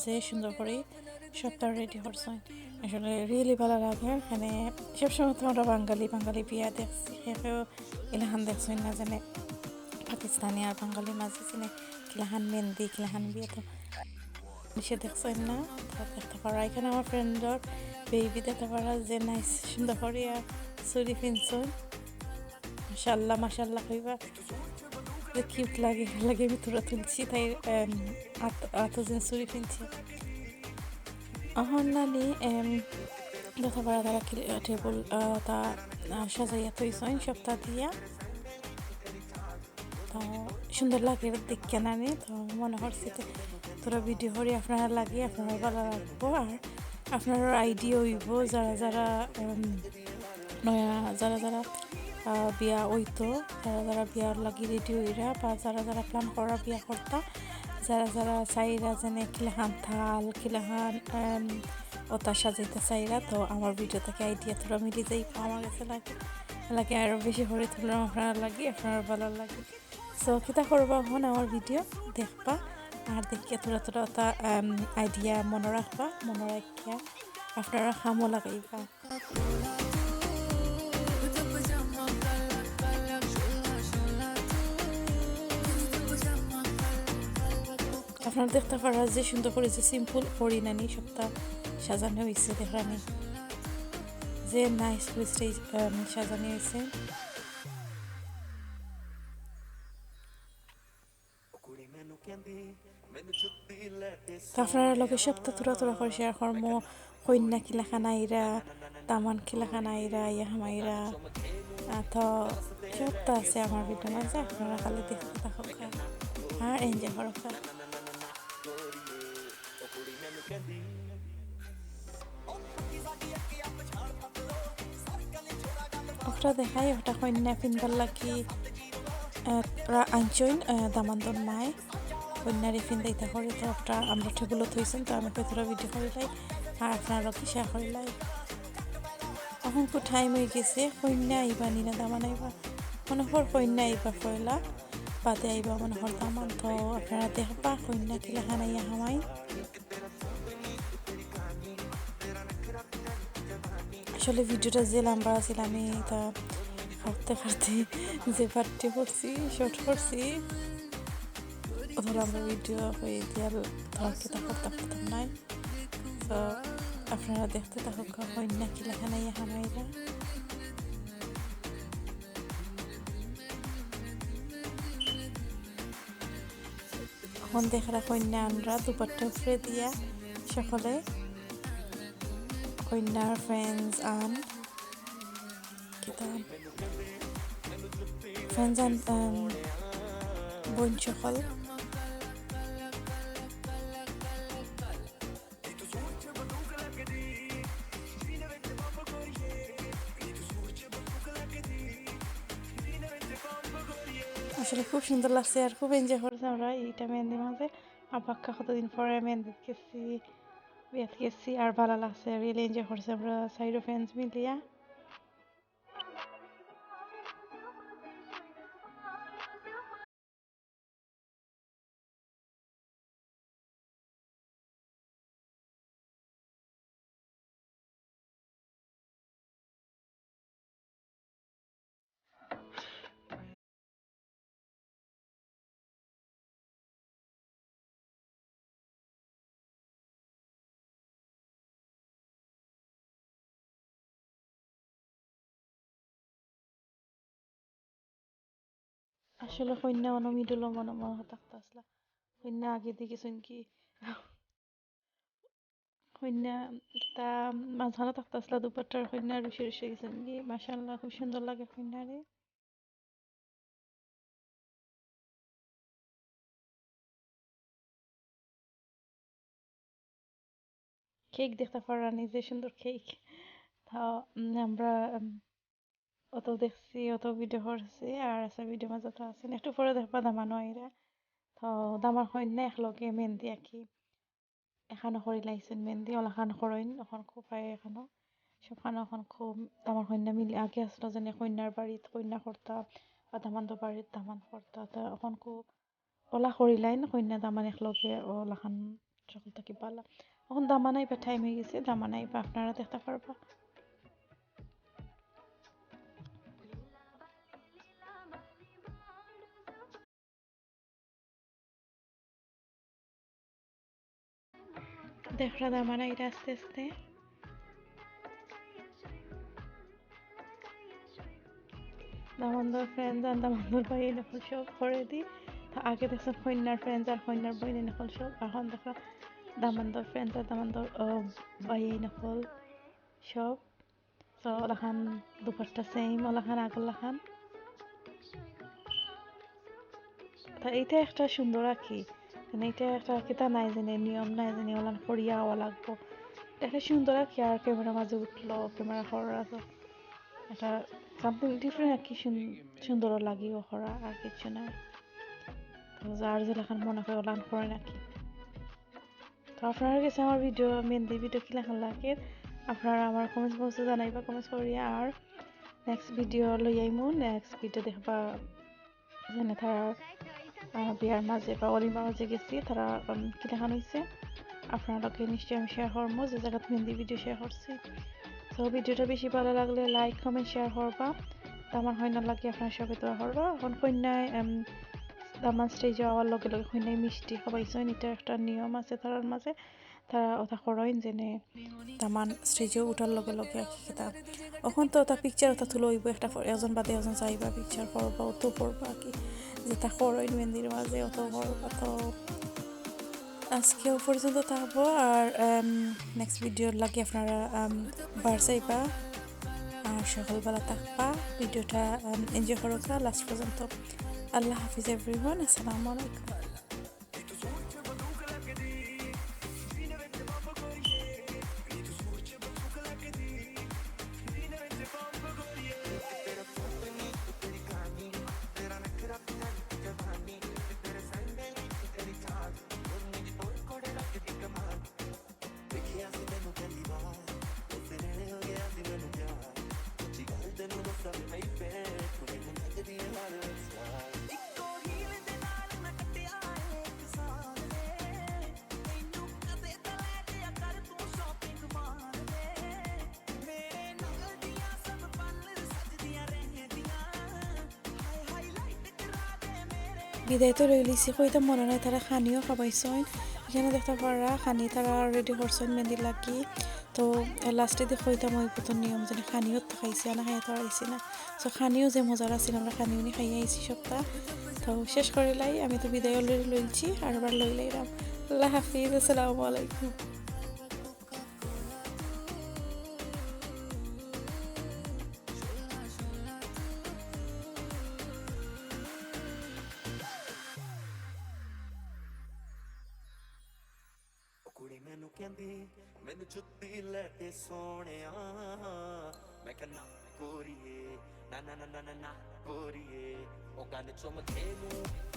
যে সুন্দর করে সবটা রেডি করছেন আসলে রিয়েলি ভালো লাগে এখানে সবসময় তো আমরা বাঙালি বাঙালি বিয়া দেখছি সেও এলাহান দেখছেন না জানে পাকিস্তানি আর বাঙালি মাঝে চিনে কিলাহান মেহেন্দি কিলাহান বিয়ে তো সে দেখছেন না তো দেখতে পারা এখানে আমার ফ্রেন্ডর বেবি দেখতে পারা যে নাইস সুন্দর করে চুরি ফিনছন মাশাল্লাহ মাশাল্লাহ কইবা কিউট লাগে লাগে আমি তোরা তুলছি তাই আতজন চুরি ফিনছে নানি দেখা পারা তারা টেবল তা সাজাইয়া তৈছইন সপ্তাহ দিয়া তো সুন্দর লাগে দেখে নানি তো মনে হচ্ছে তোরা ভিডিও করে আপনারা লাগে আপনারা ভালো লাগবো আর আপনার আইডিয়া হইব যারা যারা নয়া যারা যারা বিয়া হইতো যারা যারা বিয়ার লাগি রেডি হইরা বা যারা যারা প্ল্যান করা বিয়া করতা যারা যারা চাইরা যেনে কিলাহান থাল কিলাহান ওটা সাজাইতে চাইরা তো আমার ভিডিও থেকে আইডিয়া তোরা মিলি যাই আমার কাছে লাগে লাগে আরও বেশি করে তোলা আপনারা লাগে আপনারা ভালো লাগে সো কিতা করবা হন আমার ভিডিও দেখবা আর দেখিয়া তোরা তোরা ওটা আইডিয়া মনে রাখবা মনে রাখিয়া আপনারা খামো লাগাইবা আপনারা দেখতে পারা যে সুন্দর করে যে সিম্পল করি নানি সবটা সাজানো হয়েছে দেখানি যে নাইস করে স্টেজ সাজানো হয়েছে আপনারা লোকে সপ্তাহ তোরা তোরা করে শেয়ার কর্ম কন্যা কিলাখানাইরা তামান কিলাখানাইরা ইয়াহামাইরা তো সবটা আছে আমার ভিডিও মাঝে আপনারা খালি দেখতে থাকুক আর এনজয় করুক ওটা দেখাই ওটা কন্যা পিনবার লাগি আনছইন দামান্দন মায় কন্যারে ফিন্দাইতে করে তো ওটা আমরা টেবুলত থইছেন তো আমি তোরা ভিডিও করিলাই আর আপনারা লোকে শেয়ার করিলাই এখন তো টাইম হয়ে গেছে কন্যা আইবা নিনা দামান আইবা মনে হর কন্যা আইবা ফয়লা বাদে আইবা মনে হর দামান তো আপনারা দেখবা কন্যা কিলাখান আইয়া হামাই আসলে ভিডিওটা যে লম্বা আছিল আমি তা কাটতে কাটতে যে পার্টি করছি শর্ট করছি অত লম্বা ভিডিও হয়ে দিয়াল তোমাকে তা করতে পারতাম নাই তো আপনারা দেখতে থাকুক কন্যা কিলাখান আইয়া হামাইরা এখন দেখারা কন্যা আমরা দুপাট্টা উপরে দিয়া সকলে কন্যার ফ্রেন্ডস আন কিতাব ফ্রেন্ডস আন বোন সকল আসলে খুব সুন্দর লাগছে আর খুব এনজয় করছি আমরা এইটা মেহেন্দির মাঝে আপাক্কা কতদিন পরে মেহেন্দি গেছি বিয়াত গেছি আর ভালো লাগছে রিয়েলি এনজয় করছি আমরা সাইড ফ্রেন্ডস মিলিয়া আসলে কন্যা মিডল মনে মনে থাকতে আসলা কন্যা আগে দেখেছেন কি কন্যা তা মাঝখানে থাকতে আসলা দুপাট্টার কন্যা রুশে রুশে গেছেন কি মাশাআল্লাহ খুব সুন্দর লাগে কন্যারে কেক দেখতে পারানি যে সুন্দর কেক তা আমরা অত দেখছি অত ভিডিও করছি আর আছে ভিডিও মাঝে তো আছে একটু পরে দেখবা দামানো আইরা তো দামার কন্যা একলগে মেহেন্দি আঁকি এখানো করি লাইছেন মেহেন্দি ওলাখান করইন এখন খুব পায় এখানো সবখানে এখন খুব দামার কন্যা মিলে আগে আসলো যেন কন্যার বাড়িত কন্যা কর্তা বা দামানতো বাড়িত দামান কর্তা তা এখন খুব ওলা করিলাইন কন্যা দামান একলগে ওলাখান সকল থাকি পালা এখন দামান আইবা টাইম হয়ে গেছে দামান আইবা আপনারা দেখতে পারবা দেখরা দামান আইরা আস্তে আস্তে দামানদার ফ্রেন্ডস আর দামানদার ভাই নকল সব করে দি আগে দেখছেন কন্যার ফ্রেন্ডস আর কন্যার বই নকল সব এখন দেখা দামানদার ফ্রেন্ডস আর দামানদার ভাই নকল সব তো ওলাখান দুপারটা সেম ওলাখান আগলাখান তা এইটা একটা সুন্দর আঁকি মানে এটা একটা কিতা নাই জানি নিয়ম নাই জানি ওলান করিয়া হওয়া লাগবো একটা সুন্দর আঁকি আর ক্যামেরা মাঝে উঠলো ক্যামেরা করার একটা সামথিং ডিফারেন্ট আর কি সুন্দর লাগিও করা আর কিছু না তো যার যেলাখান মনে হয় ওলান করে নাকি তো আপনার কাছে আমার ভিডিও মেহেন্দি ভিডিও কিলাখান লাগে আপনারা আমার কমেন্টস বক্সে জানাইবা কমেন্টস করিয়া আর নেক্সট ভিডিও লই আইমু নেক্সট ভিডিও দেখবা যেনে তারা বিয়ার মাঝে বা অলিমার মাঝে গেছি তারা কিলাখান হয়েছে আপনার লগে নিশ্চয়ই আমি শেয়ার করবো যে জায়গাতে মেহেন্দি ভিডিও শেয়ার করছি তো ভিডিওটা বেশি ভালো লাগলে লাইক কমেন্ট শেয়ার করবা আমার হয় না লাগে আপনার সবাই দোয়া করবা এখন কন্যায় আমার স্টেজে যাওয়ার লগে লগে কন্যায় মিষ্টি খাবাইছেন এটা একটা নিয়ম আছে তার মাঝে তারা ওটা করেন যেনে তামান স্টেজে উঠার লগে লগে আর কি তা এখন তো ওটা পিকচার ওটা তুলে হইব একটা এজন বাদে এজন যাইবা পিকচার করবা অত পড়বা আর কি যেটা করেন মেহেন্দির মাঝে অত করবা তো আজকেও পর্যন্ত থাকবো আর নেক্সট ভিডিওর লাগে আপনারা বাড়াইবা আর সকালবেলা থাকবা ভিডিওটা এনজয় করবা লাস্ট পর্যন্ত আল্লাহ হাফিজ এভরিওয়ান আসসালামু আলাইকুম বিদায় তো রইলিছি কইতাম মনে নাই তারা খানিও খাবাইছেন এখানে দেখতে পারা খানি তারা রেডি করছেন মেহেন্দি লাগি তো লাস্টে দিয়ে কইতাম ওই প্রথম নিয়ম যেন খানিও তো খাইছি না খাইয়া তো আইসি না তো খানিও যে মজার আছিল আমরা খানিও নি খাইয়া আইসি সপ্তাহ তো শেষ করে লাই আমি তো বিদায় অলরেডি লইছি আর এবার লই লাইলাম আল্লাহ হাফিজ আসসালামু আলাইকুম ਮੈਨੂੰ ਕਹਿੰਦੀ ਮੈਨੂੰ ਜੁੱਤੀ ਲੈ ਕੇ ਸੋਹਣਿਆ ਮੈਂ ਕਹਿੰਦਾ ਕੋਰੀਏ ਨਾ ਨਾ ਨਾ ਨਾ ਨਾ ਕੋਰੀਏ ਉਹ ਗੱਲ ਚੁੰਮਦੇ ਨੂੰ